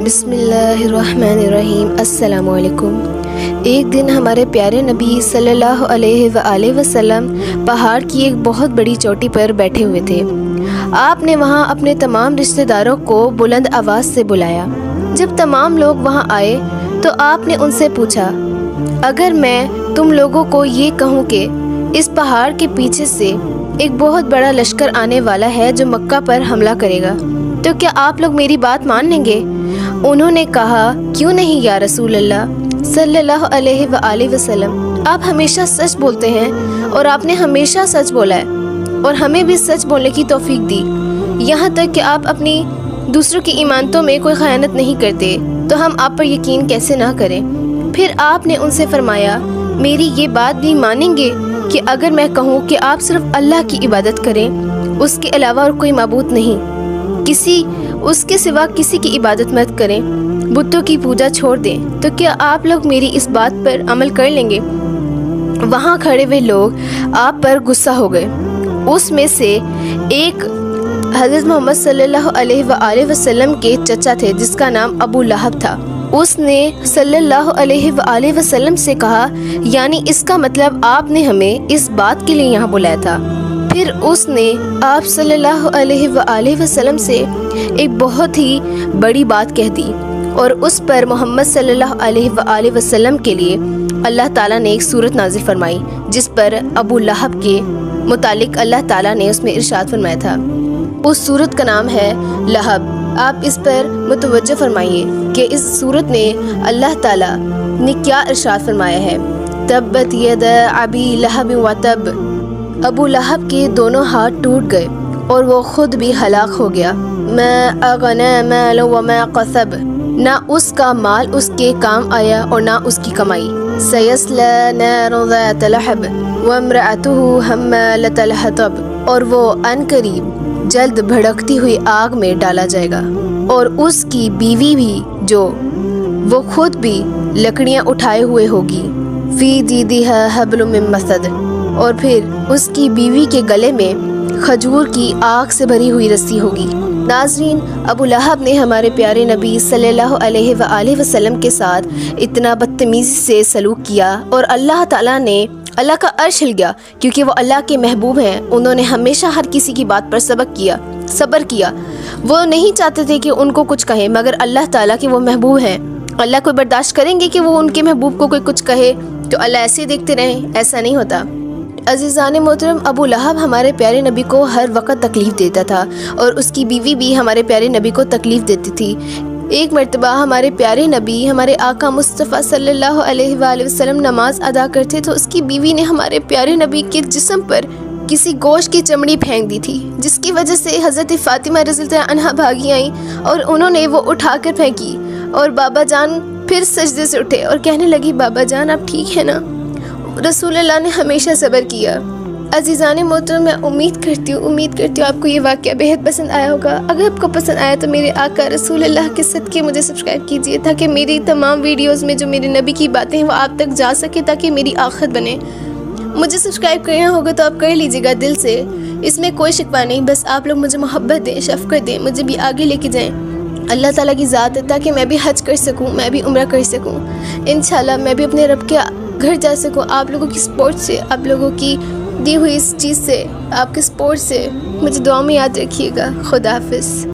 बिस्मिल्लाहिर्रहमानिर्रहीम। अस्सलाम वालेकुम। एक दिन हमारे प्यारे नबी सल्लल्लाहु अलैहि वसल्लम पहाड़ की एक बहुत बड़ी चोटी पर बैठे हुए थे। आपने वहाँ अपने तमाम रिश्तेदारों को बुलंद आवाज़ से बुलाया। जब तमाम लोग वहाँ आए तो आपने उनसे पूछा, अगर मैं तुम लोगों को ये कहूँ कि इस पहाड़ के पीछे से एक बहुत बड़ा लश्कर आने वाला है जो मक्का पर हमला करेगा, तो क्या आप लोग मेरी बात मान लेंगे? उन्होंने कहा, क्यों नहीं या रसूल अल्लाह सल्लल्लाहु अलैहि वसल्लम, आप हमेशा सच बोलते हैं और आपने हमेशा सच बोला है और हमें भी सच बोलने की तौफीक दी, यहाँ तक कि आप अपनी दूसरों की ईमानतों में कोई खयानत नहीं करते, तो हम आप पर यकीन कैसे ना करें? फिर आपने उनसे फरमाया, मेरी ये बात भी मानेंगे कि अगर मैं कहूँ कि आप सिर्फ अल्लाह की इबादत करें, उसके अलावा और कोई माबूद नहीं, उसके सिवा किसी की इबादत मत करें, बुतों की पूजा छोड़ दें, तो क्या आप लोग मेरी इस बात पर अमल कर लेंगे? वहाँ खड़े हुए लोग आप पर गुस्सा हो गए। उसमें से एक हज़रत मोहम्मद सल्लल्लाहु अलैहि वसल्लम के चचा थे जिसका नाम अबू लहब था। उसने सल्लल्लाहु अलैहि वसल्लम से कहा, यानी इसका मतलब आपने हमें इस बात के लिए यहाँ बुलाया था। फिर उसने आप सल्लल्लाहु अलैहि वसल्लम से एक बहुत ही बड़ी बात कह दी और उस पर मोहम्मद सल्लल्लाहु अलैहि वसल्लम के लिए अल्लाह ताला ने एक सूरत नाजिल फरमाई, जिस पर अबू लहब के मुतालिक अल्लाह ताला ने उसमें इरशाद फरमाया था। उस सूरत का नाम है लहब। आप इस पर मुतवज्जो फरमाइए कि इस सूरत में अल्लाह ताला ने क्या इरशाद फरमाया है। तब्बत यदा अबी लहब व तब, अबू लहब के दोनों हाथ टूट गए और वो खुद भी हलाक हो गया। मैं अगना मालो व मा कसब, ना उसका माल उसके काम आया और ना उसकी कमाई। सयस्ला नारन ज़ात लहब व इम्रअतुहु हम्मालतल हतब, और वो अनकरीब जल्द भड़कती हुई आग में डाला जाएगा, और उसकी बीवी भी जो वो खुद भी लकड़ियाँ उठाए हुए होगी। फी जीदिहा हब्लुम मिन मसद, और फिर उसकी बीवी के गले में खजूर की आग से भरी हुई रस्सी होगी। नाज़रीन, अबू लहब ने हमारे प्यारे नबी सल्लल्लाहु अलैहि वसल्लम के साथ इतना बदतमीज़ी से सलूक किया और अल्लाह ताला ने अल्लाह का अर्श हिल गया, क्योंकि वो अल्लाह के महबूब हैं। उन्होंने हमेशा हर किसी की बात पर सब्र किया। वो नहीं चाहते थे कि उनको कुछ कहे, मगर अल्लाह ताला के वो महबूब हैं। अल्लाह को बर्दाश्त करेंगे कि वो उनके महबूब को कोई कुछ कहे तो अल्लाह ऐसे देखते रहें? ऐसा नहीं होता। अज़ीज़ान मोहतरम, अबू लहब हमारे प्यारे नबी को हर वक्त तकलीफ़ देता था और उसकी बीवी भी हमारे प्यारे नबी को तकलीफ़ देती थी। एक मरतबा हमारे प्यारे नबी हमारे आका मुस्तफ़ा सल्लल्लाहु अलैहि वसल्लम नमाज अदा करते तो उसकी बीवी ने हमारे प्यारे नबी के जिस्म पर किसी गोश्त की चमड़ी फेंक दी थी, जिसकी वजह से हज़रत फ़ातिमा रज़ियल्लाहु अन्हा भागी आई और उन्होंने वो उठाकर फेंकी, और बाबा जान फिर सजदे से उठे और कहने लगी, बाबा जान आप ठीक है ना? रसूलुल्लाह ने हमेशा सब्र किया। अज़ीज़ान मोहतरम, मैं उम्मीद करती हूँ आपको ये वाक़या बेहद पसंद आया होगा। अगर आपको पसंद आया तो मेरे आका रसूलुल्लाह के सदक़े मुझे सब्सक्राइब कीजिए, ताकि मेरी तमाम वीडियोज़ में जो मेरे नबी की बातें हैं वो आप तक जा सके, ताकि मेरी आखिरत बने। मुझे सब्सक्राइब करना होगा तो आप कर लीजिएगा दिल से, इसमें कोई शिकवा नहीं। बस आप लोग मुझे मोहब्बत दें, शफ़क़त दें, मुझे भी आगे लेके जाएँ। अल्लाह ताला की ज़ात है, ताकि मैं भी हज कर सकूँ, मैं भी उम्रा कर सकूँ। इंशाल्लाह मैं भी अपने रब के घर जा सकूँ। आप लोगों की सपोर्ट से, आप लोगों की दी हुई इस चीज़ से, आपके सपोर्ट से मुझे दुआ में याद रखिएगा। खुदा हाफ़िज़।